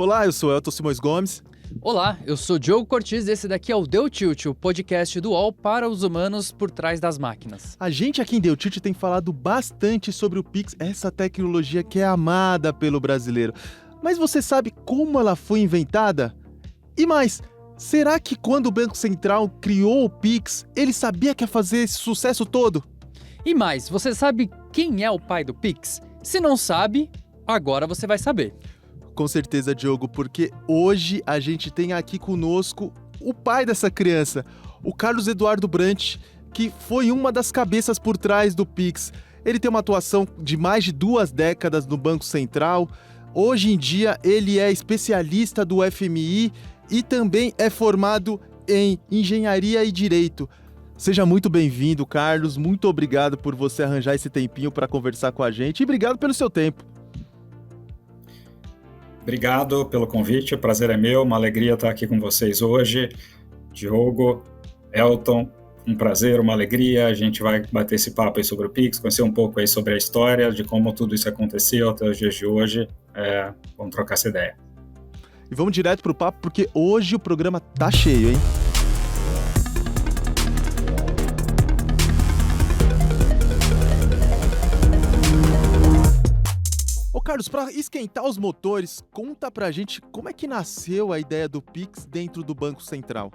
Olá, eu sou Elton Simões Gomes. Olá, eu sou Diogo Cortiz e esse daqui é o Deu Tilt, o podcast do UOL para os humanos por trás das máquinas. A gente aqui em Deu Tilt tem falado bastante sobre o Pix, essa tecnologia que é amada pelo brasileiro. Mas você sabe como ela foi inventada? E mais, será que quando o Banco Central criou o Pix, ele sabia que ia fazer esse sucesso todo? E mais, você sabe quem é o pai do Pix? Se não sabe, agora você vai saber. Com certeza, Diogo, porque hoje a gente tem aqui conosco o pai dessa criança, o Carlos Eduardo Brant, que foi uma das cabeças por trás do Pix. Ele tem uma atuação de mais de 2 décadas no Banco Central. Hoje em dia, ele é especialista do FMI e também é formado em Engenharia e Direito. Seja muito bem-vindo, Carlos. Muito obrigado por você arranjar esse tempinho para conversar com a gente e obrigado pelo seu tempo. Obrigado pelo convite, o prazer é meu, uma alegria estar aqui com vocês hoje. Diogo, Elton, um prazer, uma alegria. A gente vai bater esse papo aí sobre o Pix, conhecer um pouco aí sobre a história, de como tudo isso aconteceu até os dias de hoje. Vamos trocar essa ideia. E vamos direto pro papo, porque hoje o programa tá cheio, hein? Carlos, para esquentar os motores, conta pra gente como é que nasceu a ideia do Pix dentro do Banco Central.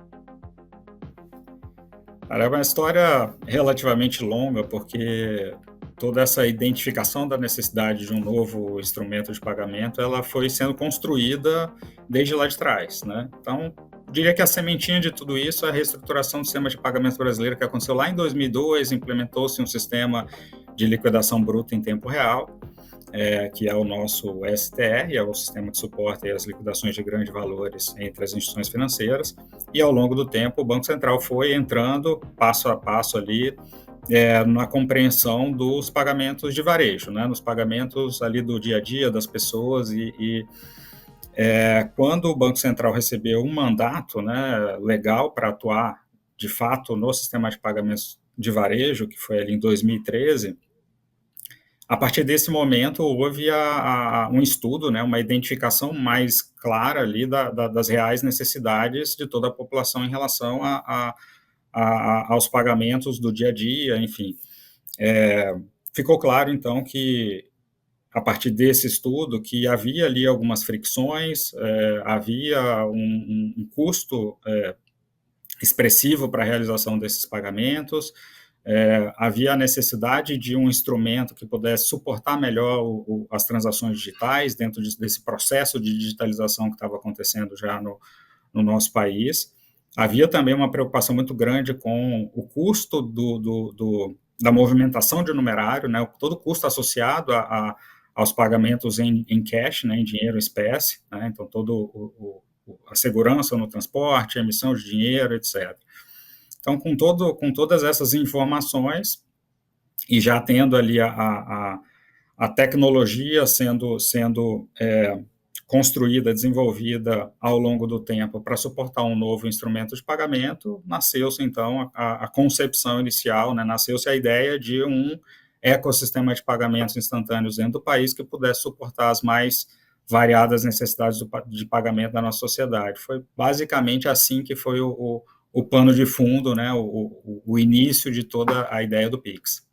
Cara, é uma história relativamente longa, porque toda essa identificação da necessidade de um novo instrumento de pagamento, ela foi sendo construída desde lá de trás, né? Então, diria que a sementinha de tudo isso é a reestruturação do sistema de pagamento brasileiro, que aconteceu lá em 2002, implementou-se um sistema de liquidação bruta em tempo real, que é o nosso STR, é o sistema que suporta as liquidações de grandes valores entre as instituições financeiras, e ao longo do tempo o Banco Central foi entrando passo a passo ali na compreensão dos pagamentos de varejo, né, nos pagamentos ali do dia a dia das pessoas quando o Banco Central recebeu um mandato, né, legal para atuar de fato no sistema de pagamentos de varejo, que foi ali em 2013, a partir desse momento, houve um estudo, né, uma identificação mais clara ali das reais necessidades de toda a população em relação aos pagamentos do dia a dia, enfim. Ficou claro, então, que a partir desse estudo, que havia ali algumas fricções, havia um custo expressivo para a realização desses pagamentos, havia a necessidade de um instrumento que pudesse suportar melhor as transações digitais dentro desse processo de digitalização que estava acontecendo já no nosso país. Havia também uma preocupação muito grande com o custo da movimentação de numerário, né, todo o custo associado aos pagamentos em cash, né, em dinheiro em espécie, né, então a segurança no transporte, a emissão de dinheiro, etc. Então, com todas essas informações, e já tendo ali a tecnologia sendo construída, desenvolvida ao longo do tempo para suportar um novo instrumento de pagamento, nasceu-se, então, a concepção inicial, né, nasceu-se a ideia de um ecossistema de pagamentos instantâneos dentro do país que pudesse suportar as mais variadas necessidades de pagamento da nossa sociedade. Foi basicamente assim que foi o pano de fundo, né, o início de toda a ideia do Pix.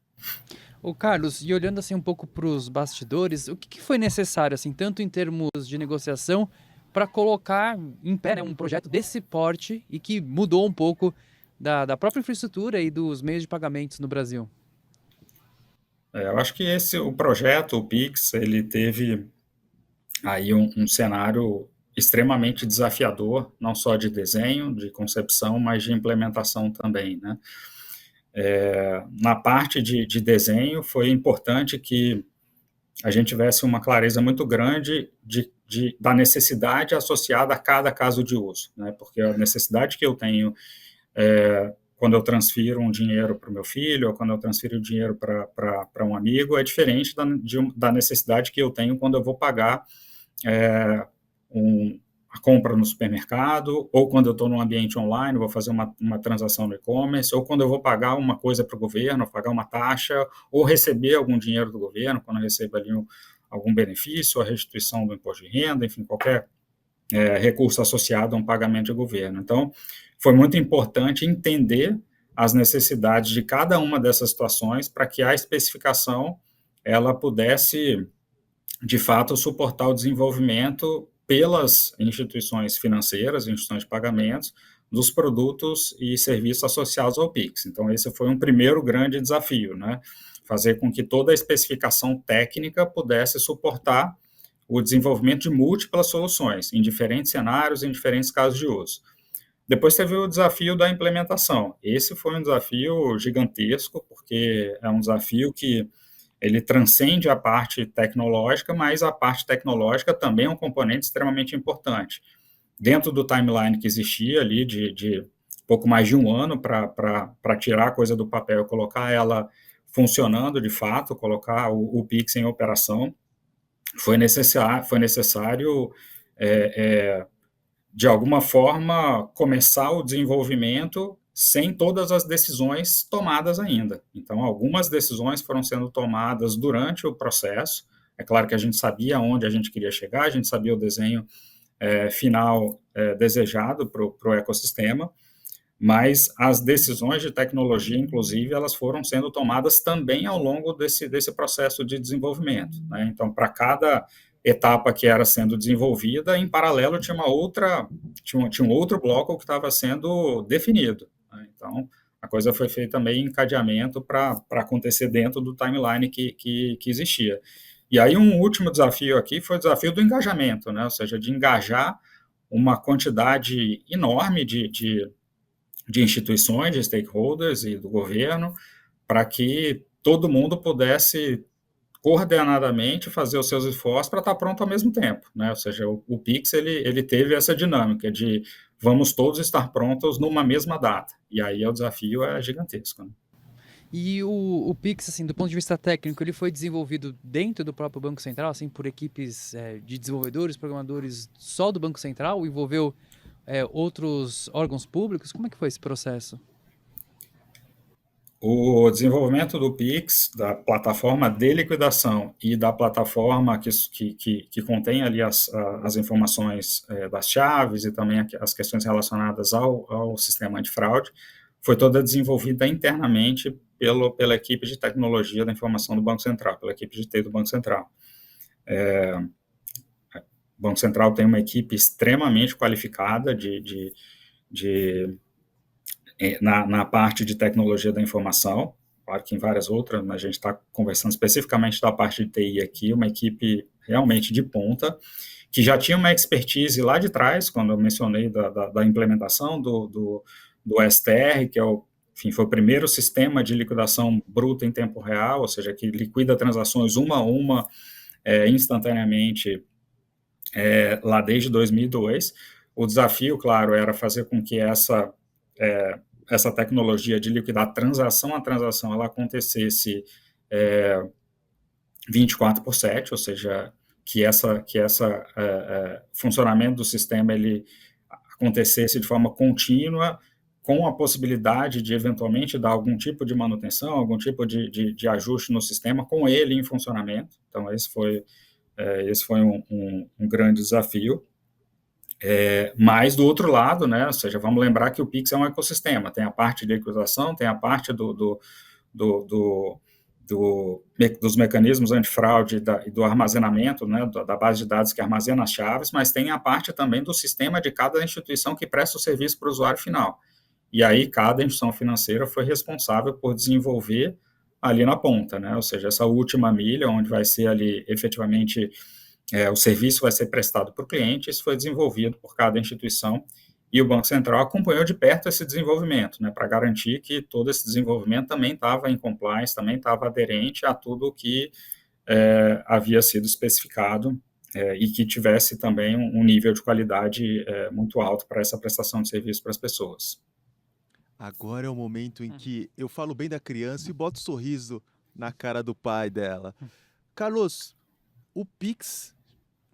Ô Carlos, e olhando assim um pouco para os bastidores, o que foi necessário, assim, tanto em termos de negociação, para colocar em pé, né, um projeto desse porte e que mudou um pouco da própria infraestrutura e dos meios de pagamentos no Brasil? Eu acho que o projeto, o Pix, ele teve aí um cenário extremamente desafiador, não só de desenho, de concepção, mas de implementação também, né? Na parte de desenho, foi importante que a gente tivesse uma clareza muito grande da necessidade associada a cada caso de uso, né? Porque a necessidade que eu tenho quando eu transfiro um dinheiro para o meu filho, ou quando eu transfiro dinheiro para um amigo, é diferente da necessidade que eu tenho quando eu vou pagar a compra no supermercado, ou quando eu estou num ambiente online, vou fazer uma transação no e-commerce, ou quando eu vou pagar uma coisa para o governo, pagar uma taxa, ou receber algum dinheiro do governo, quando eu recebo ali algum benefício, a restituição do imposto de renda, enfim, qualquer recurso associado a um pagamento de governo. Então, foi muito importante entender as necessidades de cada uma dessas situações para que a especificação ela pudesse, de fato, suportar o desenvolvimento pelas instituições financeiras, instituições de pagamentos, dos produtos e serviços associados ao Pix. Então, esse foi um primeiro grande desafio, né? Fazer com que toda a especificação técnica pudesse suportar o desenvolvimento de múltiplas soluções, em diferentes cenários, em diferentes casos de uso. Depois teve o desafio da implementação. Esse foi um desafio gigantesco, porque é um desafio que ele transcende a parte tecnológica, mas a parte tecnológica também é um componente extremamente importante. Dentro do timeline que existia ali, de pouco mais de um ano para tirar a coisa do papel e colocar ela funcionando de fato, colocar o Pix em operação, foi necessário de alguma forma, começar o desenvolvimento sem todas as decisões tomadas ainda. Então, algumas decisões foram sendo tomadas durante o processo. É claro que a gente sabia onde a gente queria chegar, a gente sabia o desenho final desejado para o ecossistema, mas as decisões de tecnologia, inclusive, elas foram sendo tomadas também ao longo desse processo de desenvolvimento, né? Então, para cada etapa que era sendo desenvolvida, em paralelo tinha um outro bloco que estava sendo definido, né? Então, a coisa foi feita meio em encadeamento para acontecer dentro do timeline que existia. E aí um último desafio aqui foi o desafio do engajamento, né? Ou seja, de engajar uma quantidade enorme de instituições, de stakeholders e do governo, para que todo mundo pudesse coordenadamente fazer os seus esforços para estar pronto ao mesmo tempo, né? Ou seja, o Pix ele teve essa dinâmica de vamos todos estar prontos numa mesma data, e aí o desafio é gigantesco, né? E o Pix, assim, do ponto de vista técnico, ele foi desenvolvido dentro do próprio Banco Central, assim, por equipes de desenvolvedores, programadores só do Banco Central, envolveu outros órgãos públicos? Como é que foi esse processo? O desenvolvimento do Pix, da plataforma de liquidação e da plataforma que contém ali as informações das chaves e também as questões relacionadas ao sistema antifraude, foi toda desenvolvida internamente pela equipe de tecnologia da informação do Banco Central, pela equipe de TI do Banco Central. O Banco Central tem uma equipe extremamente qualificada na parte de tecnologia da informação, claro que em várias outras, mas a gente está conversando especificamente da parte de TI aqui, uma equipe realmente de ponta, que já tinha uma expertise lá de trás, quando eu mencionei da implementação do STR, que foi o primeiro sistema de liquidação bruta em tempo real, ou seja, que liquida transações uma a uma instantaneamente lá desde 2002. O desafio, claro, era fazer com que essa tecnologia de liquidar transação a transação ela acontecesse 24/7, ou seja, que essa funcionamento do sistema ele acontecesse de forma contínua, com a possibilidade de eventualmente dar algum tipo de manutenção, algum tipo de ajuste no sistema com ele em funcionamento. Então esse foi um grande desafio. Mas do outro lado, né, ou seja, vamos lembrar que o Pix é um ecossistema, tem a parte de liquidação, tem a parte dos mecanismos antifraude e do armazenamento, né, da base de dados que armazena as chaves, mas tem a parte também do sistema de cada instituição que presta o serviço para o usuário final. E aí cada instituição financeira foi responsável por desenvolver ali na ponta, né, ou seja, essa última milha, onde vai ser ali efetivamente o serviço vai ser prestado para o cliente, isso foi desenvolvido por cada instituição, e o Banco Central acompanhou de perto esse desenvolvimento, né, para garantir que todo esse desenvolvimento também estava em compliance, também estava aderente a tudo o que havia sido especificado e que tivesse também um nível de qualidade muito alto para essa prestação de serviço para as pessoas. Agora é o momento em que eu falo bem da criança e boto sorriso na cara do pai dela. Carlos, o Pix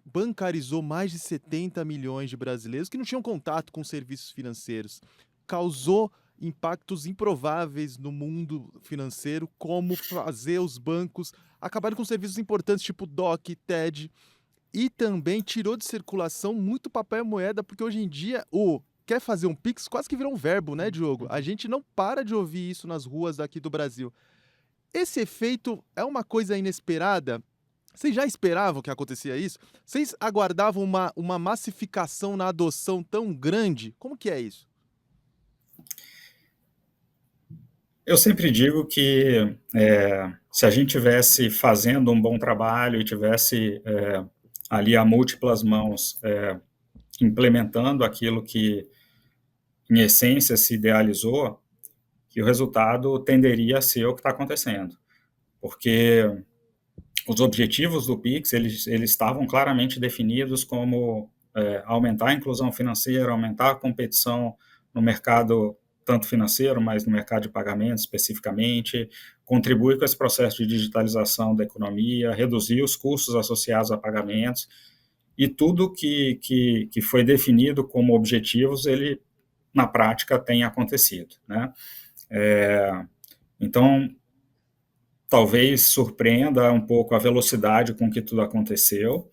bancarizou mais de 70 milhões de brasileiros que não tinham contato com serviços financeiros. Causou impactos improváveis no mundo financeiro, como fazer os bancos acabarem com serviços importantes tipo DOC, TED. e também tirou de circulação muito papel e moeda, porque hoje em dia o quer fazer um Pix quase que virou um verbo, né, Diogo? A gente não para de ouvir isso nas ruas daqui do Brasil. Esse efeito é uma coisa inesperada? Vocês já esperavam que acontecia isso? Vocês aguardavam uma massificação na adoção tão grande? Como que é isso? Eu sempre digo que se a gente tivesse fazendo um bom trabalho e tivesse ali a múltiplas mãos implementando aquilo que, em essência, se idealizou, que o resultado tenderia a ser o que está acontecendo. Porque os objetivos do Pix, eles estavam claramente definidos como aumentar a inclusão financeira, aumentar a competição no mercado, tanto financeiro, mas no mercado de pagamentos especificamente, contribuir com esse processo de digitalização da economia, reduzir os custos associados a pagamentos, e tudo que foi definido como objetivos, ele, na prática, tem acontecido, né? Então, talvez surpreenda um pouco a velocidade com que tudo aconteceu,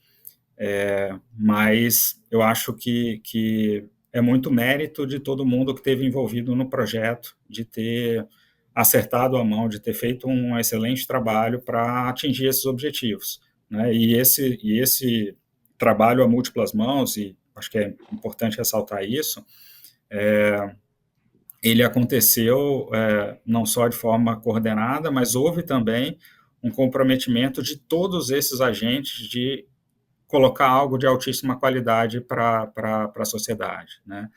mas eu acho que é muito mérito de todo mundo que esteve envolvido no projeto, de ter acertado a mão, de ter feito um excelente trabalho para atingir esses objetivos, né? E esse trabalho a múltiplas mãos, e acho que é importante ressaltar isso, ele aconteceu não só de forma coordenada, mas houve também um comprometimento de todos esses agentes de colocar algo de altíssima qualidade para a sociedade, né?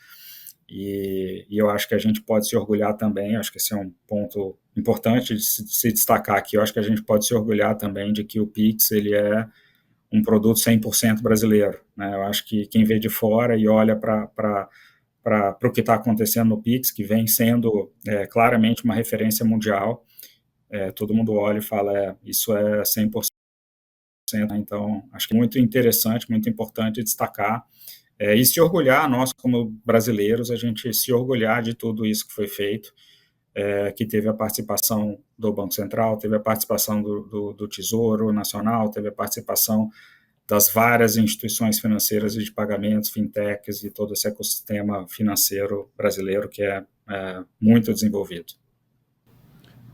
E eu acho que a gente pode se orgulhar também, acho que esse é um ponto importante de se destacar aqui, eu acho que a gente pode se orgulhar também de que o Pix, ele é um produto 100% brasileiro, né? Eu acho que quem vê de fora e olha para o que está acontecendo no Pix, que vem sendo claramente uma referência mundial, todo mundo olha e fala, isso é 100%, então acho que é muito interessante, muito importante destacar, e se orgulhar, nós como brasileiros, a gente se orgulhar de tudo isso que foi feito, que teve a participação do Banco Central, teve a participação do Tesouro Nacional, teve a participação das várias instituições financeiras e de pagamentos, fintechs e todo esse ecossistema financeiro brasileiro que é muito desenvolvido.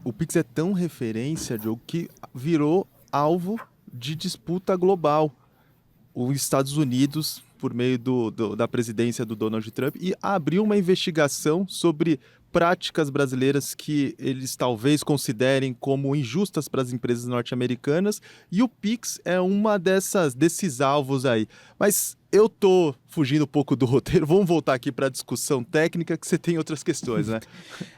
O Pix é tão referência, Diogo, que virou alvo de disputa global. Os Estados Unidos, por meio da presidência do Donald Trump, e abriu uma investigação sobre práticas brasileiras que eles talvez considerem como injustas para as empresas norte-americanas, e o Pix é uma desses alvos aí. Mas eu tô fugindo um pouco do roteiro, vamos voltar aqui para a discussão técnica, que você tem outras questões, né?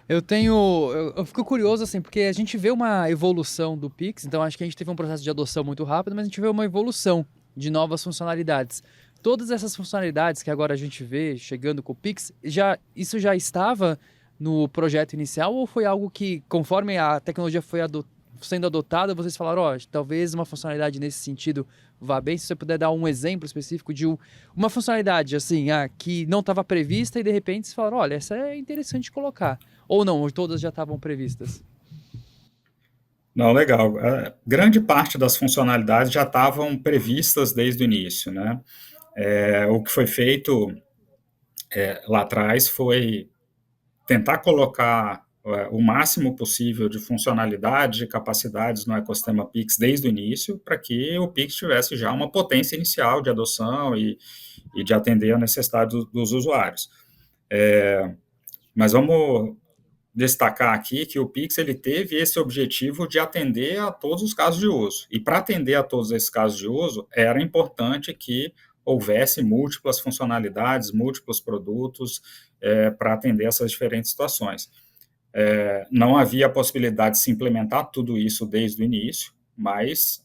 Eu fico curioso, assim, porque a gente vê uma evolução do Pix, então acho que a gente teve um processo de adoção muito rápido, mas a gente vê uma evolução de novas funcionalidades. Todas essas funcionalidades que agora a gente vê chegando com o Pix, isso já estava no projeto inicial ou foi algo que, conforme a tecnologia foi sendo adotada, vocês falaram, talvez uma funcionalidade nesse sentido vá bem? Se você puder dar um exemplo específico de uma funcionalidade assim, que não estava prevista e de repente vocês falaram, olha, essa é interessante colocar. Ou não, ou todas já estavam previstas? Não, legal. Grande parte das funcionalidades já estavam previstas desde o início, né? O que foi feito lá atrás foi tentar colocar o máximo possível de funcionalidade, de capacidades no ecossistema Pix desde o início, para que o Pix tivesse já uma potência inicial de adoção e de atender a necessidade dos usuários. Mas vamos destacar aqui que o Pix ele teve esse objetivo de atender a todos os casos de uso. E para atender a todos esses casos de uso, era importante que houvesse múltiplas funcionalidades, múltiplos produtos para atender essas diferentes situações. Não havia a possibilidade de se implementar tudo isso desde o início, mas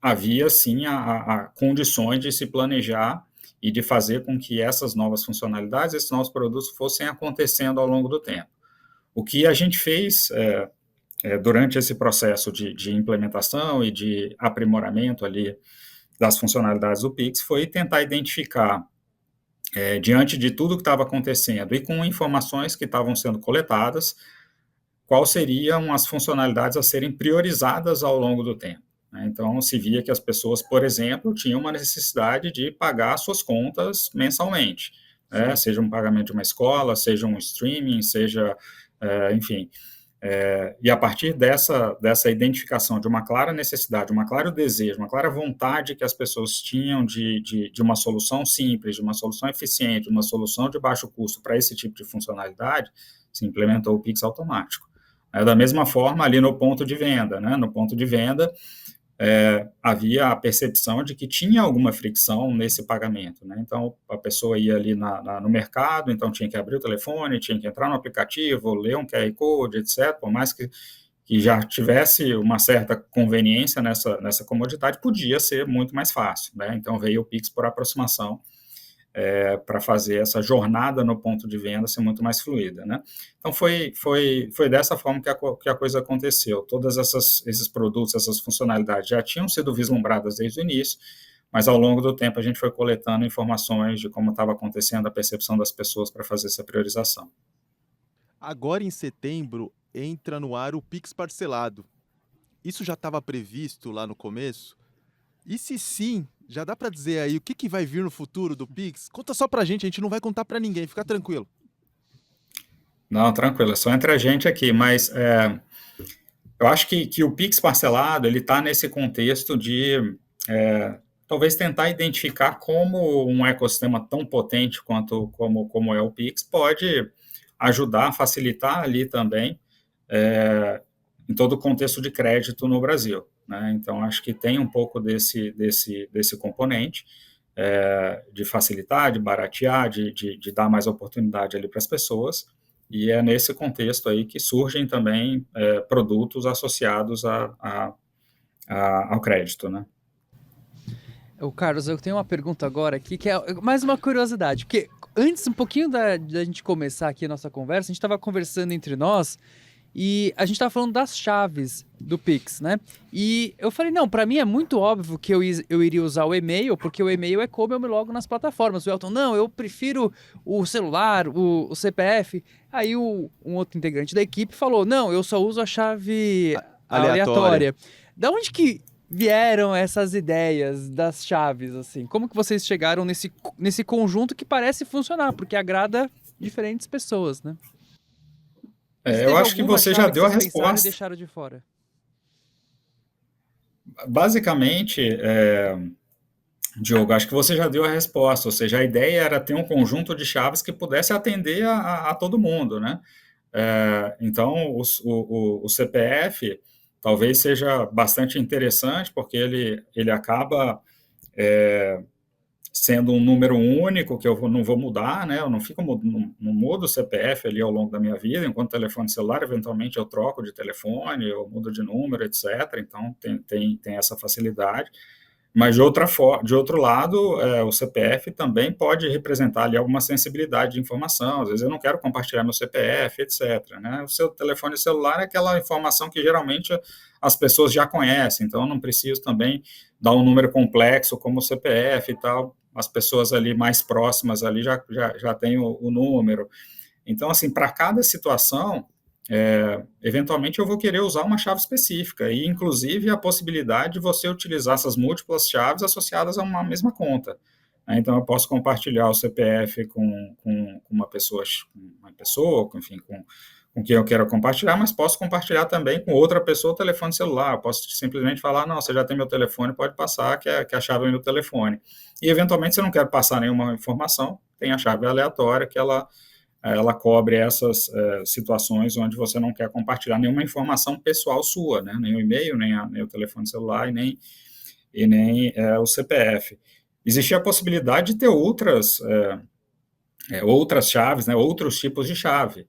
havia sim a condições de se planejar e de fazer com que essas novas funcionalidades, esses novos produtos fossem acontecendo ao longo do tempo. O que a gente fez durante esse processo de implementação e de aprimoramento ali das funcionalidades do Pix foi tentar identificar, diante de tudo que estava acontecendo e com informações que estavam sendo coletadas, quais seriam as funcionalidades a serem priorizadas ao longo do tempo. né? Então, se via que as pessoas, por exemplo, tinham uma necessidade de pagar suas contas mensalmente, né? Seja um pagamento de uma escola, seja um streaming, seja, enfim. E a partir dessa identificação de uma clara necessidade, um claro desejo, uma clara vontade que as pessoas tinham de uma solução simples, de uma solução eficiente, de uma solução de baixo custo para esse tipo de funcionalidade, se implementou o Pix automático. Da mesma forma, ali no ponto de venda, né? No ponto de venda, havia a percepção de que tinha alguma fricção nesse pagamento, né? Então, a pessoa ia ali no mercado, então tinha que abrir o telefone, tinha que entrar no aplicativo, ler um QR Code, etc., por mais que já tivesse uma certa conveniência nessa comodidade, podia ser muito mais fácil, né? Então, veio o Pix por aproximação, para fazer essa jornada no ponto de venda ser muito mais fluida, né? Então, foi dessa forma que a coisa aconteceu. Todos esses produtos, essas funcionalidades já tinham sido vislumbradas desde o início, mas ao longo do tempo a gente foi coletando informações de como estava acontecendo a percepção das pessoas para fazer essa priorização. Agora, em setembro, entra no ar o Pix parcelado. Isso já estava previsto lá no começo? E se sim, já dá para dizer aí o que vai vir no futuro do Pix? Conta só pra gente, a gente não vai contar para ninguém, fica tranquilo. Não, tranquilo, é só entre a gente aqui, mas eu acho que o Pix parcelado, ele está nesse contexto de talvez tentar identificar como um ecossistema tão potente como é o Pix pode ajudar, facilitar ali também em todo o contexto de crédito no Brasil, né? Então, acho que tem um pouco desse componente de facilitar, de baratear, de dar mais oportunidade ali para as pessoas, e é nesse contexto aí que surgem também produtos associados ao crédito, né? Carlos, eu tenho uma pergunta agora aqui, que é mais uma curiosidade, porque antes, um pouquinho da gente começar aqui a nossa conversa, a gente estava conversando entre nós e a gente estava falando das chaves do Pix, né? E eu falei, não, para mim é muito óbvio que eu iria usar o e-mail, porque o e-mail é como eu me logo nas plataformas. O Elton, não, eu prefiro o celular, o CPF. Aí um outro integrante da equipe falou, não, eu só uso a chave aleatória. Da onde que vieram essas ideias das chaves, assim? Como que vocês chegaram nesse conjunto que parece funcionar, porque agrada diferentes pessoas, né? Eu acho que você já deu a resposta. E deixaram de fora. Basicamente, Diogo, acho que você já deu a resposta, ou seja, a ideia era ter um conjunto de chaves que pudesse atender a todo mundo, né? Então, o CPF talvez seja bastante interessante, porque ele acaba sendo um número único que eu não vou mudar, né? Eu não mudo o CPF ali ao longo da minha vida, enquanto telefone celular, eventualmente eu troco de telefone, eu mudo de número, etc. Então, tem essa facilidade. Mas, de outro lado, o CPF também pode representar ali alguma sensibilidade de informação. Às vezes eu não quero compartilhar meu CPF, etc., né? O seu telefone celular é aquela informação que geralmente as pessoas já conhecem, então eu não preciso também dar um número complexo como o CPF e tal. As pessoas ali mais próximas ali já têm o número. Então, assim, para cada situação, eventualmente eu vou querer usar uma chave específica, e inclusive a possibilidade de você utilizar essas múltiplas chaves associadas a uma mesma conta. Então, eu posso compartilhar o CPF com uma pessoa, enfim, com quem eu quero compartilhar, mas posso compartilhar também com outra pessoa o telefone celular. Eu posso simplesmente falar, não, você já tem meu telefone, pode passar, que a chave é meu telefone. E, eventualmente, se eu não quero passar nenhuma informação, tem a chave aleatória, que ela cobre essas situações onde você não quer compartilhar nenhuma informação pessoal sua, né? Nem o e-mail, nem o telefone celular e nem o CPF. Existia a possibilidade de ter outras chaves, né? Outros tipos de chave.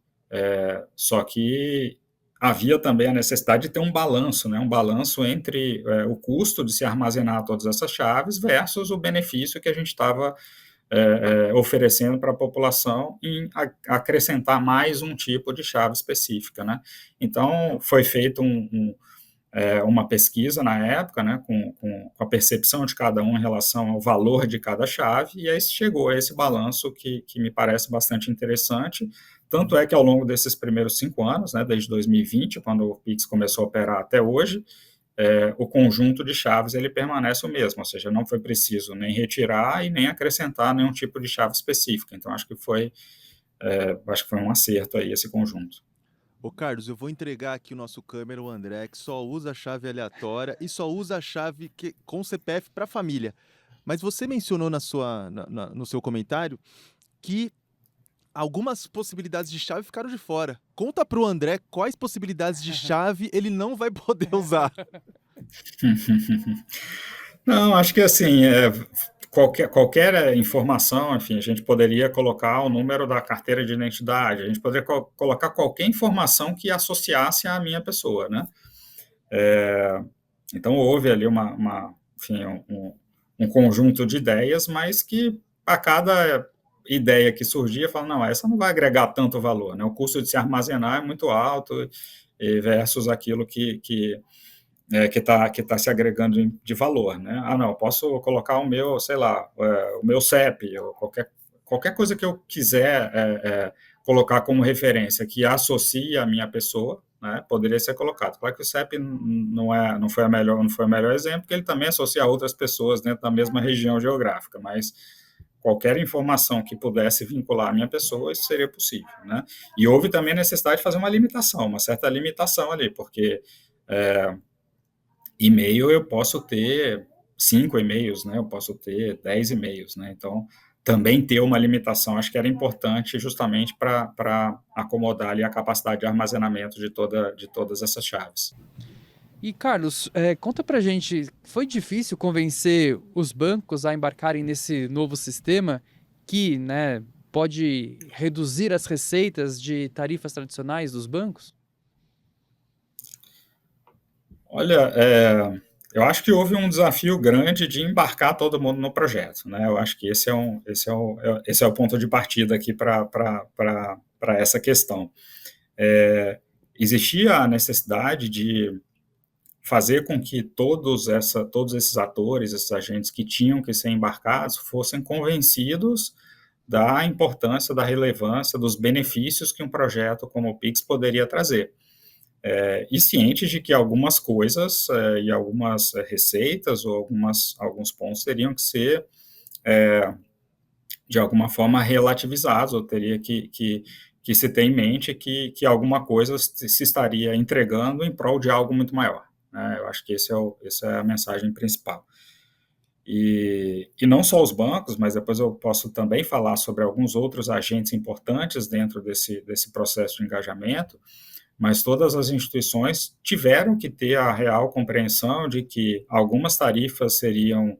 Só que havia também a necessidade de ter um balanço, né? Um balanço entre o custo de se armazenar todas essas chaves versus o benefício que a gente estava oferecendo para a população em acrescentar mais um tipo de chave específica, né? Então, foi feito uma pesquisa na época, né, com a percepção de cada um em relação ao valor de cada chave, e aí chegou a esse balanço que me parece bastante interessante. Tanto é que ao longo desses primeiros 5 anos, né, desde 2020, quando o Pix começou a operar até hoje, o conjunto de chaves ele permanece o mesmo, ou seja, não foi preciso nem retirar e nem acrescentar nenhum tipo de chave específica. Então, acho que foi um acerto aí esse conjunto. Ô Carlos, eu vou entregar aqui o nosso câmera, o André, que só usa a chave aleatória e só usa a chave com CPF para família. Mas você mencionou no seu comentário que algumas possibilidades de chave ficaram de fora. Conta pro André quais possibilidades de chave ele não vai poder usar. Não, acho que assim, qualquer informação, enfim, a gente poderia colocar o número da carteira de identidade, a gente poderia colocar qualquer informação que associasse à minha pessoa, né? Então, houve ali enfim, um conjunto de ideias, mas que a cada ideia que surgia, fala, não, essa não vai agregar tanto valor, né? O custo de se armazenar é muito alto versus aquilo que está se agregando de valor, né? Ah, não, eu posso colocar o meu, sei lá, o meu CEP, ou qualquer coisa que eu quiser colocar como referência que associe a minha pessoa, né, poderia ser colocado. Claro que o CEP não foi o melhor exemplo, porque ele também associa a outras pessoas dentro da mesma região geográfica, mas qualquer informação que pudesse vincular a minha pessoa, isso seria possível, né? E houve também a necessidade de fazer uma certa limitação ali, porque e-mail eu posso ter 5 e-mails, né? Eu posso ter 10 e-mails, né? Então, também ter uma limitação, acho que era importante justamente para acomodar ali a capacidade de armazenamento de todas essas chaves. E Carlos, conta pra gente, foi difícil convencer os bancos a embarcarem nesse novo sistema que, né, pode reduzir as receitas de tarifas tradicionais dos bancos? Olha, eu acho que houve um desafio grande de embarcar todo mundo no projeto, né? Eu acho que esse é o ponto de partida aqui para essa questão. Existia a necessidade de fazer com que todos esses atores, esses agentes que tinham que ser embarcados, fossem convencidos da importância, da relevância, dos benefícios que um projeto como o Pix poderia trazer. E cientes de que algumas coisas e algumas receitas ou alguns pontos teriam que ser, de alguma forma, relativizados, ou teria que se ter em mente que alguma coisa se estaria entregando em prol de algo muito maior, né? Eu acho que essa é a mensagem principal. E não só os bancos, mas depois eu posso também falar sobre alguns outros agentes importantes dentro desse processo de engajamento, mas todas as instituições tiveram que ter a real compreensão de que algumas tarifas seriam,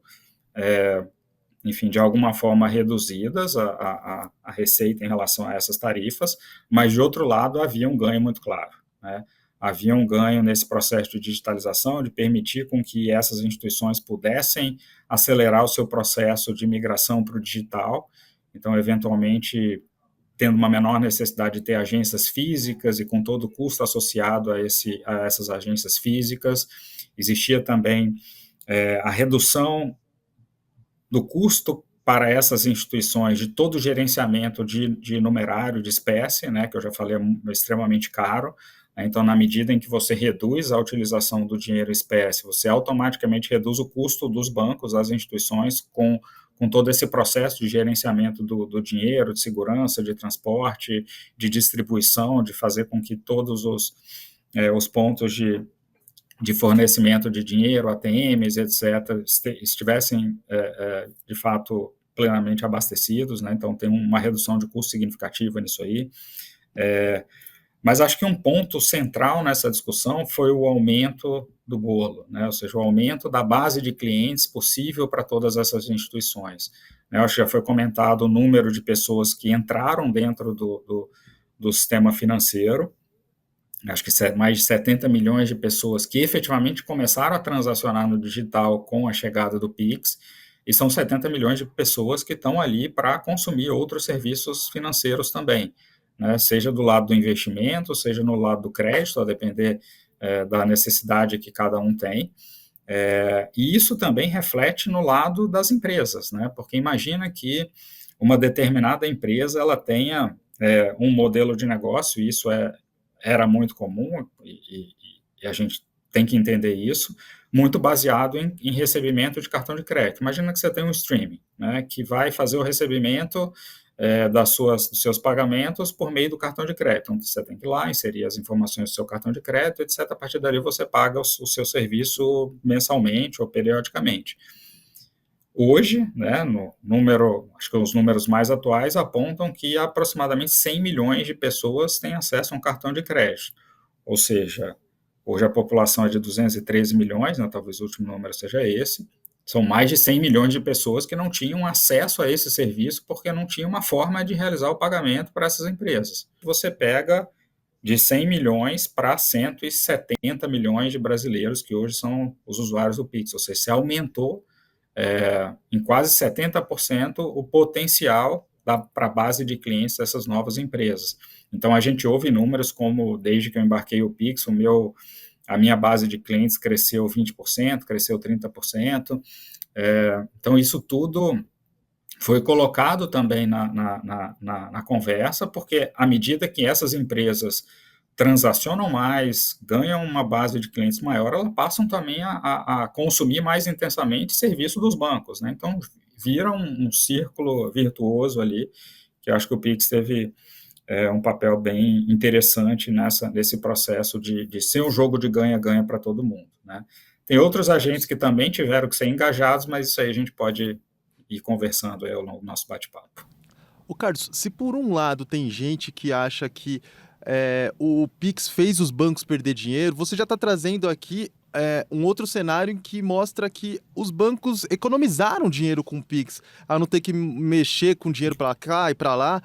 enfim, de alguma forma reduzidas, a receita em relação a essas tarifas, mas, de outro lado, havia um ganho muito claro, né? Havia um ganho nesse processo de digitalização, de permitir com que essas instituições pudessem acelerar o seu processo de migração para o digital, então, eventualmente, tendo uma menor necessidade de ter agências físicas e com todo o custo associado a essas agências físicas. Existia também a redução do custo para essas instituições de todo o gerenciamento de numerário de espécie, né, que eu já falei é extremamente caro. Então, na medida em que você reduz a utilização do dinheiro espécie, você automaticamente reduz o custo dos bancos, das instituições, com todo esse processo de gerenciamento do dinheiro, de segurança, de transporte, de distribuição, de fazer com que todos os pontos de fornecimento de dinheiro, ATMs, etc., estivessem, de fato, plenamente abastecidos, né? Então, tem uma redução de custo significativa nisso aí. Mas acho que um ponto central nessa discussão foi o aumento do bolo, né? Ou seja, o aumento da base de clientes possível para todas essas instituições. Eu acho que já foi comentado o número de pessoas que entraram dentro do sistema financeiro. Acho que mais de 70 milhões de pessoas que efetivamente começaram a transacionar no digital com a chegada do Pix, e são 70 milhões de pessoas que estão ali para consumir outros serviços financeiros também, né? Seja do lado do investimento, seja no lado do crédito, a depender da necessidade que cada um tem. E isso também reflete no lado das empresas, né? Porque imagina que uma determinada empresa ela tenha um modelo de negócio, e isso era muito comum, e a gente tem que entender isso, muito baseado em recebimento de cartão de crédito. Imagina que você tem um streaming, né, que vai fazer o recebimento dos seus pagamentos por meio do cartão de crédito. Então, você tem que ir lá, inserir as informações do seu cartão de crédito, etc. A partir dali, você paga o seu serviço mensalmente ou periodicamente. Hoje, né, acho que os números mais atuais apontam que aproximadamente 100 milhões de pessoas têm acesso a um cartão de crédito. Ou seja, hoje a população é de 213 milhões, né, talvez o último número seja esse. São mais de 100 milhões de pessoas que não tinham acesso a esse serviço porque não tinha uma forma de realizar o pagamento para essas empresas. Você pega de 100 milhões para 170 milhões de brasileiros que hoje são os usuários do Pix, ou seja, se aumentou em quase 70% o potencial para a base de clientes dessas novas empresas. Então, a gente ouve números como, desde que eu embarquei o Pix, a minha base de clientes cresceu 20%, cresceu 30%. Então, isso tudo foi colocado também na conversa, porque à medida que essas empresas transacionam mais, ganham uma base de clientes maior, elas passam também a consumir mais intensamente serviço dos bancos, né? Então, vira um círculo virtuoso ali, que eu acho que o Pix teve um papel bem interessante nesse processo de ser um jogo de ganha-ganha para todo mundo, né? Tem outros agentes que também tiveram que ser engajados, mas isso aí a gente pode ir conversando ao longo do nosso bate-papo. Ô Carlos, se por um lado tem gente que acha que o Pix fez os bancos perder dinheiro, você já está trazendo aqui um outro cenário em que mostra que os bancos economizaram dinheiro com o Pix, a não ter que mexer com dinheiro para cá e para lá,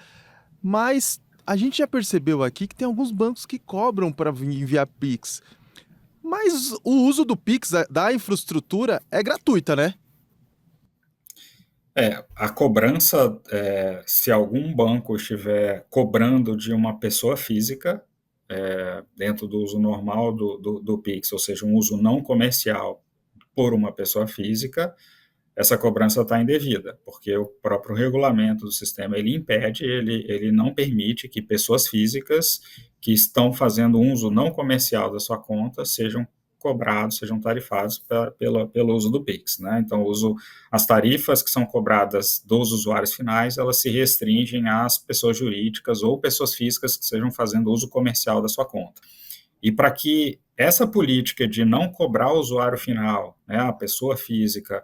mas a gente já percebeu aqui que tem alguns bancos que cobram para enviar Pix, mas o uso do Pix, da infraestrutura, é gratuita, né? A cobrança, se algum banco estiver cobrando de uma pessoa física, dentro do uso normal do Pix, ou seja, um uso não comercial por uma pessoa física, essa cobrança está indevida, porque o próprio regulamento do sistema, ele impede, ele não permite que pessoas físicas que estão fazendo um uso não comercial da sua conta sejam cobrados, sejam tarifados pelo uso do Pix, né? Então, as tarifas que são cobradas dos usuários finais, elas se restringem às pessoas jurídicas ou pessoas físicas que estejam fazendo uso comercial da sua conta. E para que essa política de não cobrar o usuário final, né, a pessoa física,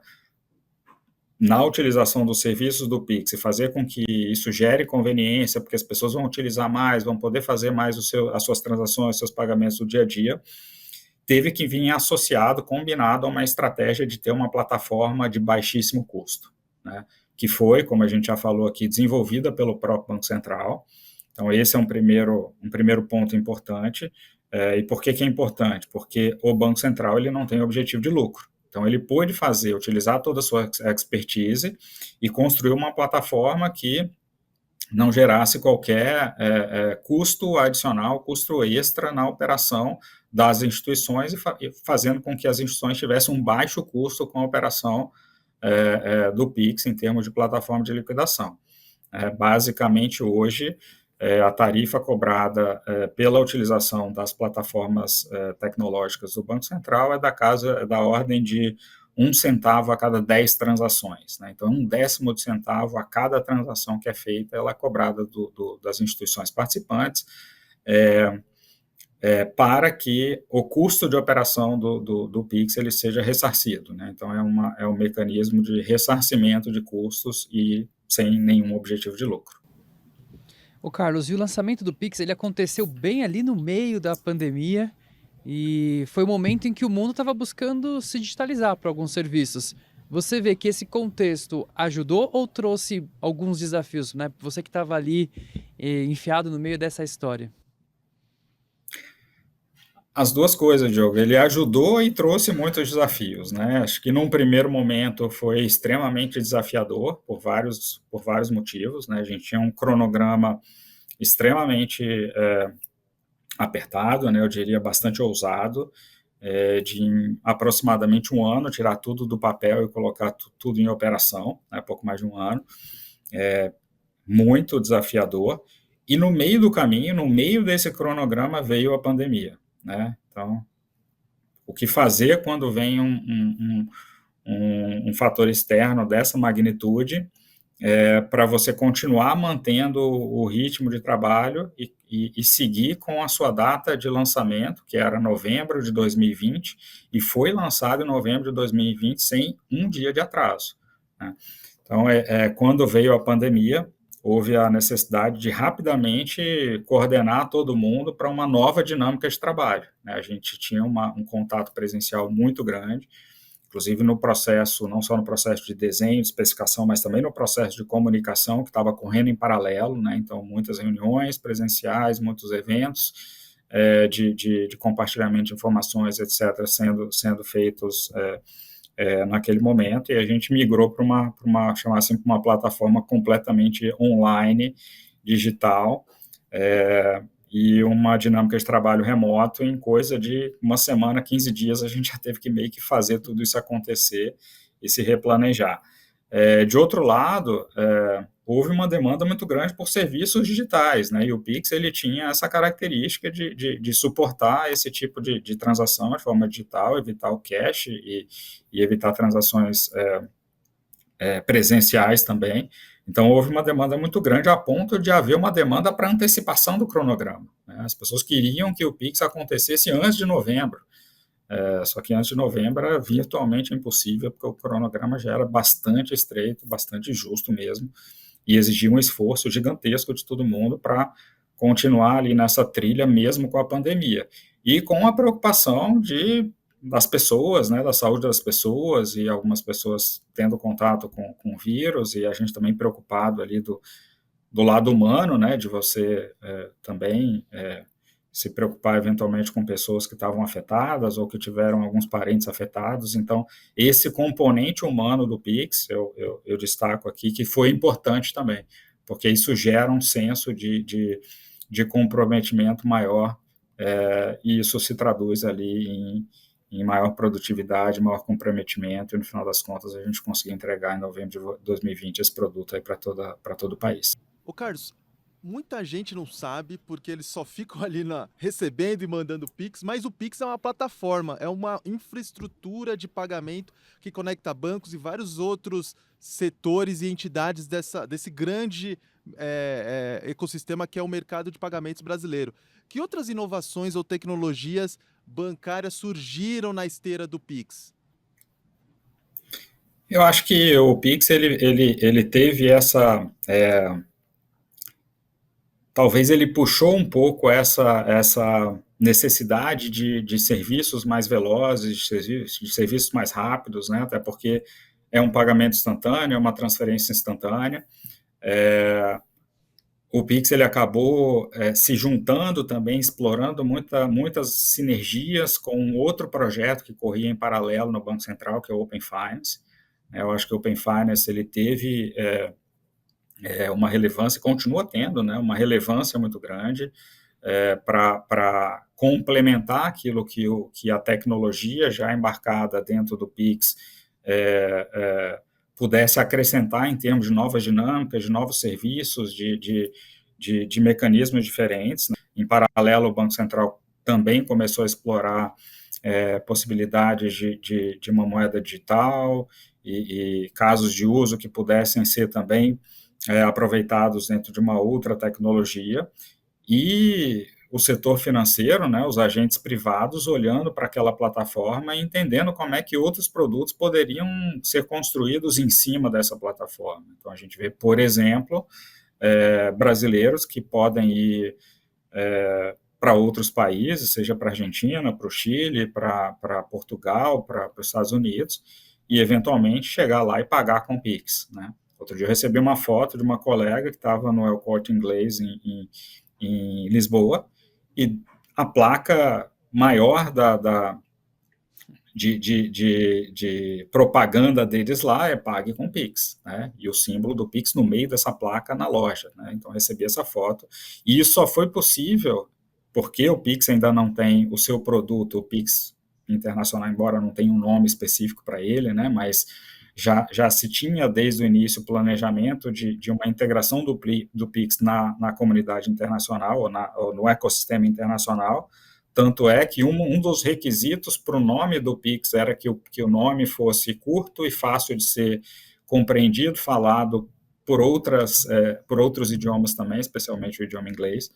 na utilização dos serviços do Pix e fazer com que isso gere conveniência, porque as pessoas vão utilizar mais, vão poder fazer mais as suas transações, seus pagamentos do dia a dia, teve que vir associado, combinado a uma estratégia de ter uma plataforma de baixíssimo custo, né, que foi, como a gente já falou aqui, desenvolvida pelo próprio Banco Central. Então, esse é um primeiro ponto importante. E por que é importante? Porque o Banco Central ele não tem objetivo de lucro. Então, ele pôde utilizar toda a sua expertise e construir uma plataforma que não gerasse qualquer custo adicional, custo extra na operação das instituições e fazendo com que as instituições tivessem um baixo custo com a operação do Pix em termos de plataforma de liquidação. Basicamente, hoje, a tarifa cobrada pela utilização das plataformas tecnológicas do Banco Central é da ordem de 1 centavo a cada 10 transações, né? Então, 1/10 de centavo a cada transação que é feita, ela é cobrada das instituições participantes, para que o custo de operação do Pix ele seja ressarcido, né? Então, é um mecanismo de ressarcimento de custos e sem nenhum objetivo de lucro. Ô Carlos, e o lançamento do Pix, ele aconteceu bem ali no meio da pandemia e foi o momento em que o mundo estava buscando se digitalizar para alguns serviços. Você vê que esse contexto ajudou ou trouxe alguns desafios, né? Você que estava ali enfiado no meio dessa história. As duas coisas, Diogo. Ele ajudou e trouxe muitos desafios, né? Acho que num primeiro momento foi extremamente desafiador por vários motivos, né? A gente tinha um cronograma extremamente apertado, né? Eu diria bastante ousado, de em aproximadamente 1 ano tirar tudo do papel e colocar tudo em operação, né? Pouco mais de 1 ano. Muito desafiador. E no meio do caminho, no meio desse cronograma, veio a pandemia, né? Então, o que fazer quando vem um fator externo dessa magnitude, para você continuar mantendo o ritmo de trabalho e seguir com a sua data de lançamento, que era novembro de 2020, e foi lançado em novembro de 2020 sem um dia de atraso, né? Então, quando veio a pandemia, houve a necessidade de rapidamente coordenar todo mundo para uma nova dinâmica de trabalho, né? A gente tinha um contato presencial muito grande, inclusive no processo, não só no processo de desenho, de especificação, mas também no processo de comunicação que estava correndo em paralelo, né? Então, muitas reuniões presenciais, muitos eventos de compartilhamento de informações, etc., sendo feitos naquele momento, e a gente migrou para chamar assim, para uma plataforma completamente online, digital, e uma dinâmica de trabalho remoto. Em coisa de uma semana, 15 dias, a gente já teve que meio que fazer tudo isso acontecer e se replanejar. De outro lado, houve uma demanda muito grande por serviços digitais, né? E o Pix ele tinha essa característica de suportar esse tipo de transação de forma digital, evitar o cash e evitar transações presenciais também. Então, houve uma demanda muito grande a ponto de haver uma demanda para antecipação do cronograma, né? As pessoas queriam que o Pix acontecesse antes de novembro, só que antes de novembro era virtualmente impossível, porque o cronograma já era bastante estreito, bastante justo mesmo, e exigia um esforço gigantesco de todo mundo para continuar ali nessa trilha, mesmo com a pandemia. E com a preocupação das pessoas, né, da saúde das pessoas, e algumas pessoas tendo contato com o vírus, e a gente também preocupado ali do lado humano, né, de você também se preocupar eventualmente com pessoas que estavam afetadas ou que tiveram alguns parentes afetados. Então, esse componente humano do Pix, eu destaco aqui, que foi importante também, porque isso gera um senso de comprometimento maior, e isso se traduz ali em maior produtividade, maior comprometimento, e no final das contas a gente conseguiu entregar em novembro de 2020 esse produto aí para todo o país. Ô Carlos, muita gente não sabe porque eles só ficam ali recebendo e mandando Pix, mas o Pix é uma plataforma, é uma infraestrutura de pagamento que conecta bancos e vários outros setores e entidades desse grande ecossistema que é o mercado de pagamentos brasileiro. Que outras inovações ou tecnologias bancárias surgiram na esteira do Pix? Eu acho que o Pix ele teve essa talvez ele puxou um pouco essa necessidade de serviços mais velozes, de serviços mais rápidos, né? Até porque é um pagamento instantâneo, é uma transferência instantânea. O Pix ele acabou se juntando também, explorando muitas sinergias com outro projeto que corria em paralelo no Banco Central, que é o Open Finance. Eu acho que o Open Finance ele teve uma relevância, continua tendo, né, uma relevância muito grande para complementar aquilo que a tecnologia já embarcada dentro do Pix pudesse acrescentar em termos de novas dinâmicas, de novos serviços, de mecanismos diferentes, né? Em paralelo, o Banco Central também começou a explorar possibilidades de uma moeda digital e casos de uso que pudessem ser também aproveitados dentro de uma outra tecnologia, e o setor financeiro, né, os agentes privados, olhando para aquela plataforma e entendendo como é que outros produtos poderiam ser construídos em cima dessa plataforma. Então, a gente vê, por exemplo, brasileiros que podem ir para outros países, seja para a Argentina, para o Chile, para Portugal, para os Estados Unidos, e eventualmente chegar lá e pagar com Pix, né? Outro dia eu recebi uma foto de uma colega que estava no El Corte Inglês em Lisboa, e a placa maior de propaganda deles lá é pague com Pix, né? E o símbolo do Pix no meio dessa placa na loja, né? Então, eu recebi essa foto, e isso só foi possível porque o Pix ainda não tem o seu produto, o Pix Internacional, embora não tenha um nome específico para ele, né? Mas já se tinha desde o início o planejamento de uma integração do Pix na comunidade internacional ou no ecossistema internacional, Tanto é que um dos requisitos para o nome do Pix era que o nome fosse curto e fácil de ser compreendido, falado por outros idiomas também, especialmente o idioma inglês.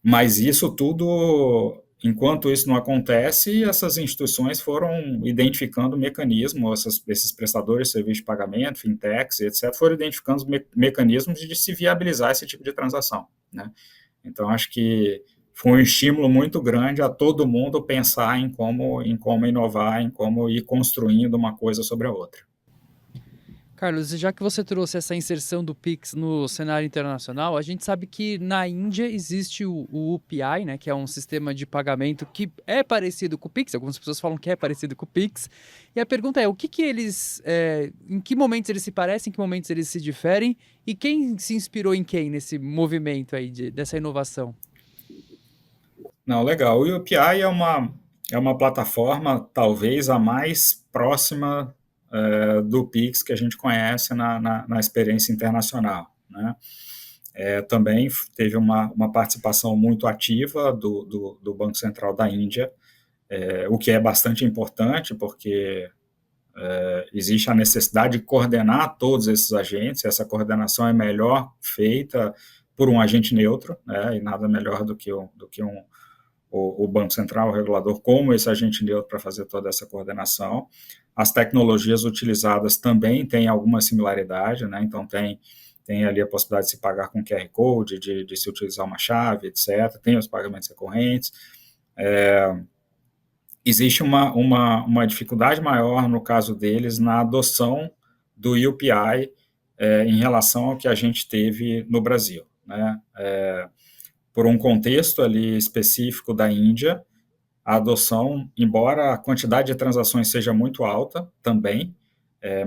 Mas isso tudo, enquanto isso não acontece, essas instituições foram identificando mecanismos, esses prestadores de serviço de pagamento, fintechs, etc., foram identificando mecanismos de se viabilizar esse tipo de transação, né? Então, acho que foi um estímulo muito grande a todo mundo pensar em como inovar, em como ir construindo uma coisa sobre a outra. Carlos, e já que você trouxe essa inserção do Pix no cenário internacional, a gente sabe que na Índia existe o UPI, né, que é um sistema de pagamento que é parecido com o Pix, algumas pessoas falam que é parecido com o Pix, e a pergunta é, em que momentos eles se parecem, em que momentos eles se diferem, e quem se inspirou em quem nesse movimento aí dessa inovação? Não, legal. O UPI é uma plataforma talvez a mais próxima do Pix que a gente conhece na experiência internacional, né? Também teve uma participação muito ativa do Banco Central da Índia, o que é bastante importante, porque existe a necessidade de coordenar todos esses agentes, essa coordenação é melhor feita por um agente neutro, né, e nada melhor do que o Banco Central, o regulador, como esse agente neutro para fazer toda essa coordenação. As tecnologias utilizadas também têm alguma similaridade, né? Então tem ali a possibilidade de se pagar com QR Code, de se utilizar uma chave, etc. Tem os pagamentos recorrentes. Existe uma dificuldade maior, no caso deles, na adoção do UPI em relação ao que a gente teve no Brasil, né? Por um contexto ali específico da Índia, a adoção, embora a quantidade de transações seja muito alta também,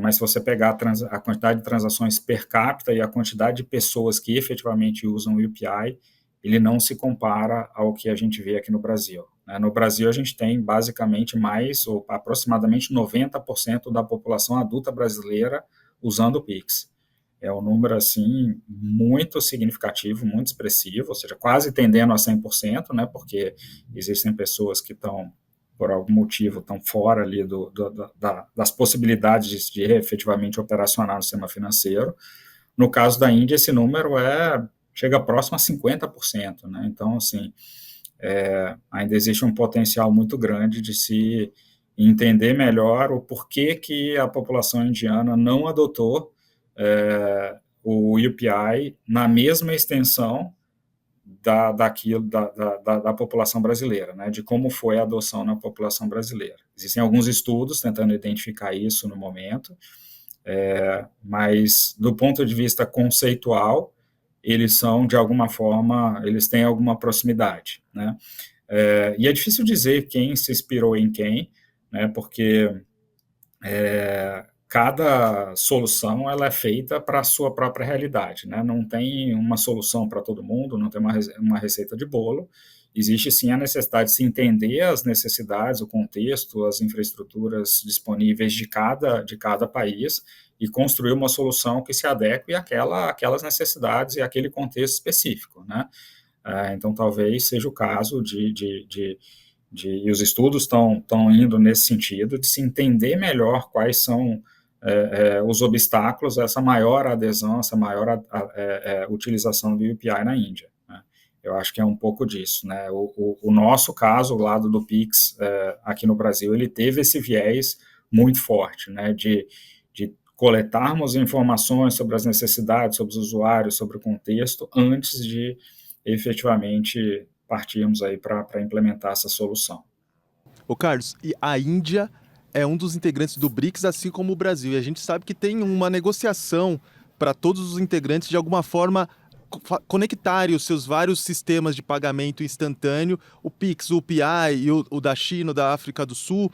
mas se você pegar a quantidade de transações per capita e a quantidade de pessoas que efetivamente usam o UPI, ele não se compara ao que a gente vê aqui no Brasil, né? No Brasil, a gente tem basicamente ou aproximadamente 90% da população adulta brasileira usando o Pix. É um número, assim, muito significativo, muito expressivo, ou seja, quase tendendo a 100%, né, porque existem pessoas que estão, por algum motivo, estão fora ali das possibilidades de efetivamente operacionar no sistema financeiro. No caso da Índia, esse número chega próximo a 50%, né, então, assim, ainda existe um potencial muito grande de se entender melhor o porquê que a população indiana não adotou o UPI na mesma extensão da população brasileira, né, de como foi a adoção na população brasileira. Existem alguns estudos tentando identificar isso no momento, mas do ponto de vista conceitual, eles são, de alguma forma, eles têm alguma proximidade, né? E é difícil dizer quem se inspirou em quem, né, porque cada solução ela é feita para a sua própria realidade, né? Não tem uma solução para todo mundo, não tem uma receita de bolo. Existe sim a necessidade de se entender as necessidades, o contexto, as infraestruturas disponíveis de cada país e construir uma solução que se adeque àquelas necessidades e àquele contexto específico, né? Então, talvez seja o caso e os estudos estão indo nesse sentido, de se entender melhor quais são os obstáculos a essa maior adesão, essa maior utilização do UPI na Índia, né? Eu acho que é um pouco disso, né? O nosso caso, o lado do Pix aqui no Brasil, ele teve esse viés muito forte, né, de coletarmos informações sobre as necessidades, sobre os usuários, sobre o contexto, antes de efetivamente partirmos aí para implementar essa solução. Ô Carlos, e a Índia é um dos integrantes do BRICS, assim como o Brasil, e a gente sabe que tem uma negociação para todos os integrantes, de alguma forma, conectarem os seus vários sistemas de pagamento instantâneo, o Pix, o UPI, e o da China, o da África do Sul,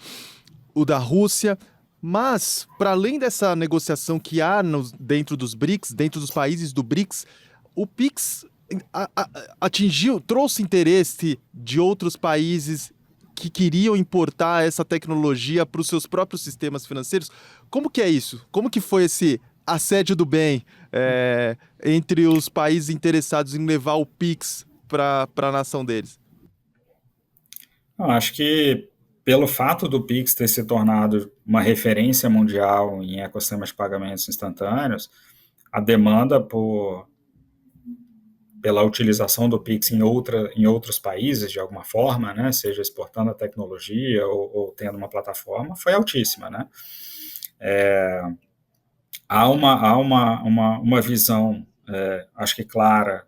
o da Rússia. Mas, para além dessa negociação que há dentro dos BRICS, dentro dos países do BRICS, o Pix trouxe interesse de outros países que queriam importar essa tecnologia para os seus próprios sistemas financeiros. Como que é isso? Como que foi esse assédio do bem entre os países interessados em levar o Pix para a nação deles? Eu acho que pelo fato do Pix ter se tornado uma referência mundial em ecossistemas de pagamentos instantâneos, a demanda pela utilização do Pix em outros países, de alguma forma, né, seja exportando a tecnologia ou tendo uma plataforma, foi altíssima, né? Há uma visão, acho que clara,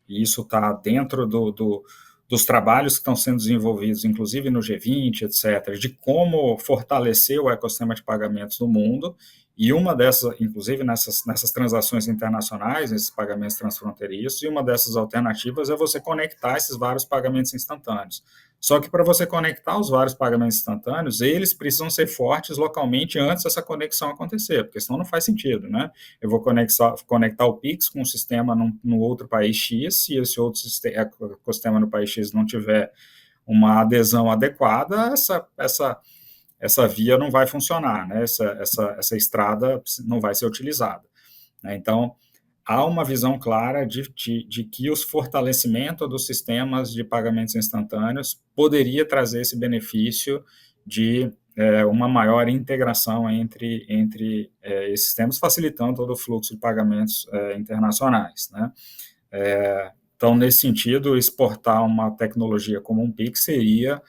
e isso está dentro dos trabalhos que estão sendo desenvolvidos, inclusive no G20, etc., de como fortalecer o ecossistema de pagamentos no mundo, e uma dessas, inclusive nessas transações internacionais, nesses pagamentos transfronteiriços, e uma dessas alternativas é você conectar esses vários pagamentos instantâneos. Só que para você conectar os vários pagamentos instantâneos, eles precisam ser fortes localmente antes dessa conexão acontecer, porque senão não faz sentido, né? Eu vou conectar o Pix com um sistema no outro país X, se esse outro ecossistema no país X não tiver uma adesão adequada, essa via não vai funcionar, né? Essa estrada não vai ser utilizada, né? Então, há uma visão clara de que o fortalecimento dos sistemas de pagamentos instantâneos poderia trazer esse benefício de uma maior integração entre esses sistemas, facilitando todo o fluxo de pagamentos internacionais, né? Então, nesse sentido, exportar uma tecnologia como um Pix seria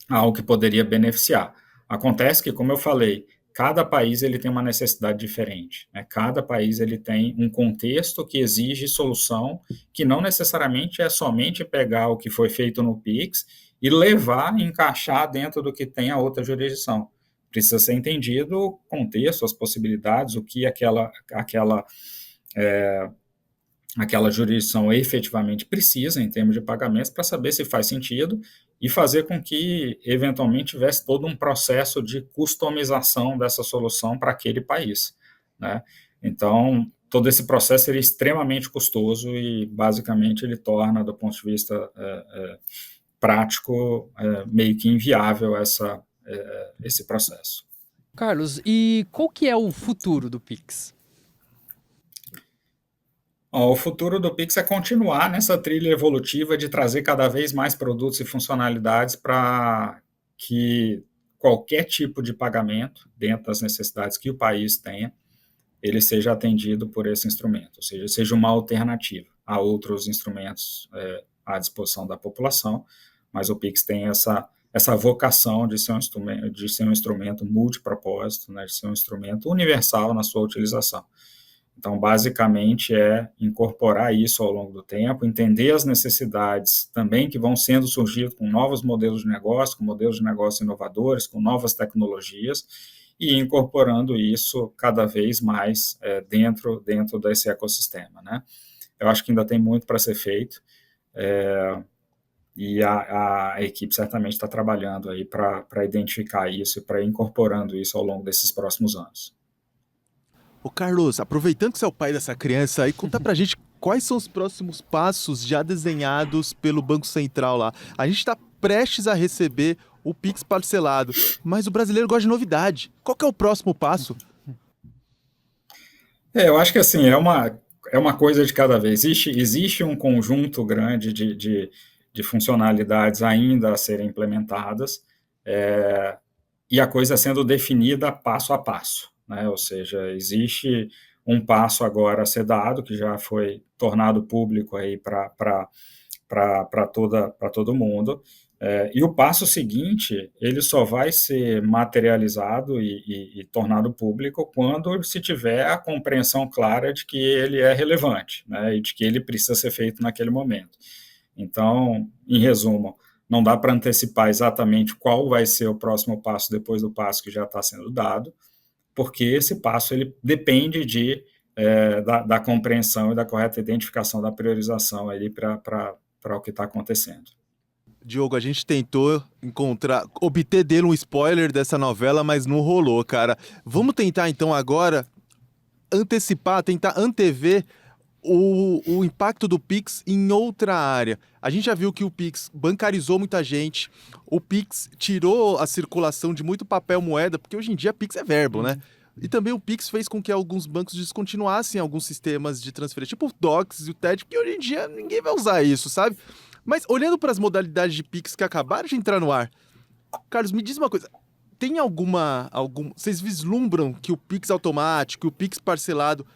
algo que poderia beneficiar. Acontece que, como eu falei, cada país ele tem uma necessidade diferente, né? Cada país ele tem um contexto que exige solução, que não necessariamente é somente pegar o que foi feito no Pix e levar e encaixar dentro do que tem a outra jurisdição. Precisa ser entendido o contexto, as possibilidades, o que aquela jurisdição efetivamente precisa em termos de pagamentos para saber se faz sentido e fazer com que, eventualmente, tivesse todo um processo de customização dessa solução para aquele país, né? Então, todo esse processo seria extremamente custoso e, basicamente, ele torna, do ponto de vista prático, meio que inviável esse processo. Carlos, e qual que é o futuro do Pix? O futuro do Pix é continuar nessa trilha evolutiva de trazer cada vez mais produtos e funcionalidades para que qualquer tipo de pagamento, dentro das necessidades que o país tenha, ele seja atendido por esse instrumento, ou seja, seja uma alternativa a outros instrumentos à disposição da população, mas o Pix tem essa vocação de ser um instrumento multipropósito, né, de ser um instrumento universal na sua utilização. Então, basicamente, é incorporar isso ao longo do tempo, entender as necessidades também que vão sendo surgindo com novos modelos de negócio, com modelos de negócio inovadores, com novas tecnologias, e incorporando isso cada vez mais dentro desse ecossistema, né? Eu acho que ainda tem muito para ser feito, e a equipe certamente está trabalhando aí para identificar isso e para incorporando isso ao longo desses próximos anos. Ô Carlos, aproveitando que você é o pai dessa criança aí, conta pra gente quais são os próximos passos já desenhados pelo Banco Central lá. A gente está prestes a receber o Pix parcelado, mas o brasileiro gosta de novidade. Qual que é o próximo passo? Eu acho que assim, é uma coisa de cada vez. Existe um conjunto grande de funcionalidades ainda a serem implementadas, e a coisa sendo definida passo a passo, né? Ou seja, existe um passo agora a ser dado, que já foi tornado público aí para todo mundo, e o passo seguinte, ele só vai ser materializado e tornado público quando se tiver a compreensão clara de que ele é relevante, né, e de que ele precisa ser feito naquele momento. Então, em resumo, não dá para antecipar exatamente qual vai ser o próximo passo depois do passo que já está sendo dado, porque esse passo ele depende da compreensão e da correta identificação da priorização para o que está acontecendo. Diogo, a gente tentou obter dele um spoiler dessa novela, mas não rolou, cara. Vamos tentar então agora tentar antever o impacto do Pix em outra área. A gente já viu que o Pix bancarizou muita gente, o Pix tirou a circulação de muito papel moeda, porque hoje em dia Pix é verbo, né? E também o Pix fez com que alguns bancos descontinuassem alguns sistemas de transferência, tipo o Docs e o TED, porque hoje em dia ninguém vai usar isso, sabe? Mas olhando para as modalidades de Pix que acabaram de entrar no ar, Carlos, me diz uma coisa. Tem vocês vislumbram que o Pix automático, o Pix parcelado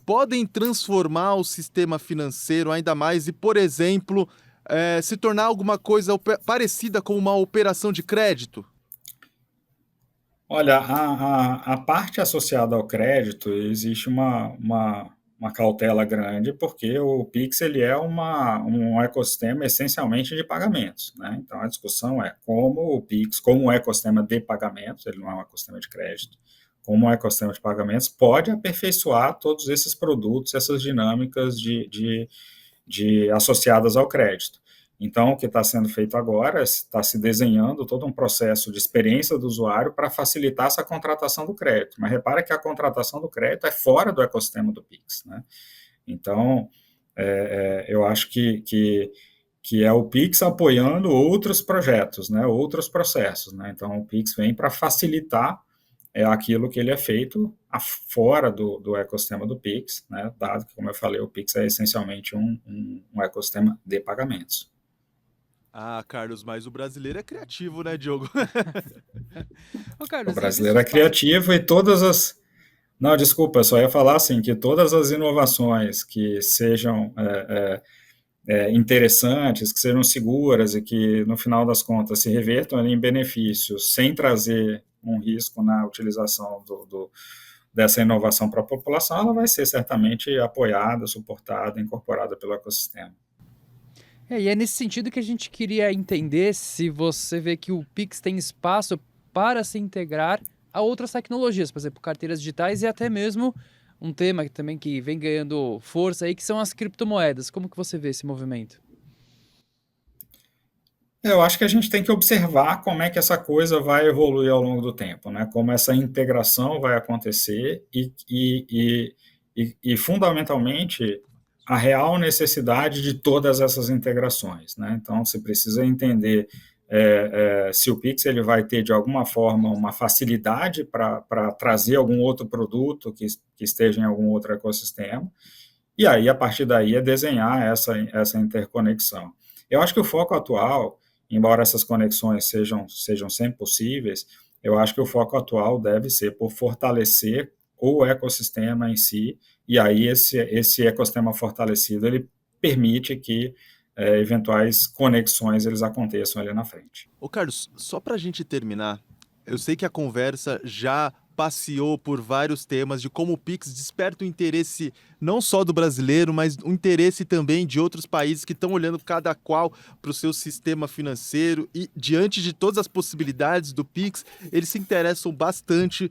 podem transformar o sistema financeiro ainda mais e, por exemplo, se tornar alguma coisa parecida com uma operação de crédito? Olha, a parte associada ao crédito, existe uma cautela grande, porque o Pix ele é um ecossistema essencialmente de pagamentos, né? Então, a discussão é como o Pix, como um ecossistema de pagamentos, ele não é um ecossistema de crédito, como um ecossistema de pagamentos, pode aperfeiçoar todos esses produtos, essas dinâmicas associadas ao crédito. Então, o que está sendo feito agora, está se desenhando todo um processo de experiência do usuário para facilitar essa contratação do crédito. Mas repara que a contratação do crédito é fora do ecossistema do Pix, né? Então, eu acho que é o Pix apoiando outros projetos, né, outros processos, né? Então, o Pix vem para facilitar aquilo que ele é feito fora do ecossistema do Pix, né, dado que, como eu falei, o Pix é essencialmente um ecossistema de pagamentos. Ah, Carlos, mas o brasileiro é criativo, né, Diogo? Ô, Carlos, O brasileiro é criativo e todas as... Não, desculpa, só ia falar assim, que todas as inovações que sejam interessantes, que sejam seguras e que, no final das contas, se revertam em benefícios sem trazer um risco na utilização dessa inovação para a população, ela vai ser certamente apoiada, suportada, incorporada pelo ecossistema. E é nesse sentido que a gente queria entender se você vê que o Pix tem espaço para se integrar a outras tecnologias, por exemplo, carteiras digitais e até mesmo um tema que também que vem ganhando força aí, que são as criptomoedas. Como que você vê esse movimento? Eu acho que a gente tem que observar como é que essa coisa vai evoluir ao longo do tempo, né? Como essa integração vai acontecer e fundamentalmente, a real necessidade de todas essas integrações, né? Então, você precisa entender se o Pix ele vai ter, de alguma forma, uma facilidade para trazer algum outro produto que esteja em algum outro ecossistema, e aí, a partir daí, desenhar essa interconexão. Eu acho que o foco atual, embora essas conexões sejam sempre possíveis, eu acho que o foco atual deve ser por fortalecer o ecossistema em si, e aí esse ecossistema fortalecido, ele permite que eventuais conexões eles aconteçam ali na frente. Ô Carlos, só pra gente terminar, eu sei que a conversa já passeou por vários temas de como o Pix desperta o interesse não só do brasileiro, mas o interesse também de outros países que estão olhando cada qual para o seu sistema financeiro e, diante de todas as possibilidades do Pix, eles se interessam bastante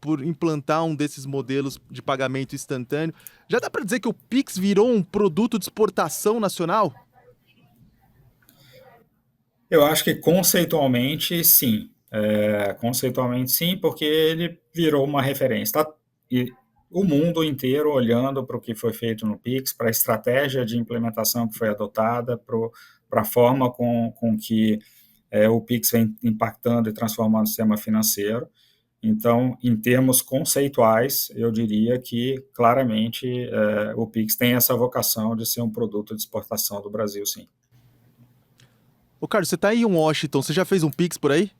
por implantar um desses modelos de pagamento instantâneo. Já dá para dizer que o Pix virou um produto de exportação nacional? Eu acho que conceitualmente, sim. Conceitualmente sim, porque ele virou uma referência. Tá? E o mundo inteiro olhando para o que foi feito no Pix, para a estratégia de implementação que foi adotada, para a forma com que o Pix vem impactando e transformando o sistema financeiro. Então, em termos conceituais, eu diria que, claramente, o Pix tem essa vocação de ser um produto de exportação do Brasil, sim. Ô Carlos, você está aí em Washington, você já fez um Pix por aí?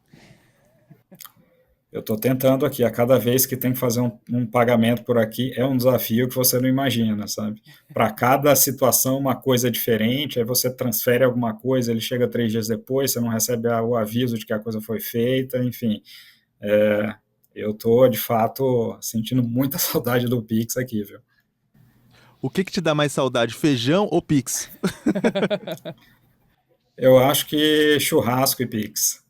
Eu estou tentando aqui, a cada vez que tem que fazer um pagamento por aqui, é um desafio que você não imagina, sabe? Para cada situação, uma coisa diferente, aí você transfere alguma coisa, ele chega 3 dias depois, você não recebe o aviso de que a coisa foi feita, enfim. Eu estou, de fato, sentindo muita saudade do Pix aqui, viu? O que te dá mais saudade, feijão ou Pix? Eu acho que churrasco e Pix.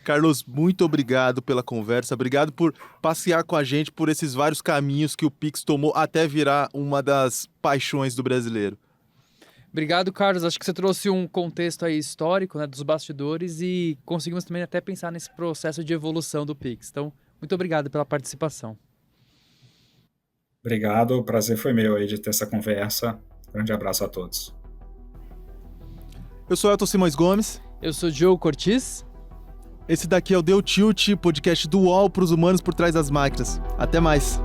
Carlos, muito obrigado pela conversa, obrigado por passear com a gente por esses vários caminhos que o Pix tomou até virar uma das paixões do brasileiro. Obrigado, Carlos. Acho que você trouxe um contexto aí histórico, né, dos bastidores e conseguimos também até pensar nesse processo de evolução do Pix. Então, muito obrigado pela participação. Obrigado, o prazer foi meu aí de ter essa conversa. Grande abraço a todos. Eu sou Elton Simões Gomes. Eu sou Diogo Cortiz. Esse daqui é o Deu Tilt, podcast do UOL para os humanos por trás das máquinas. Até mais.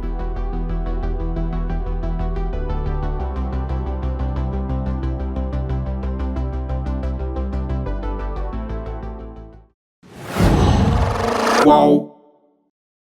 Qual?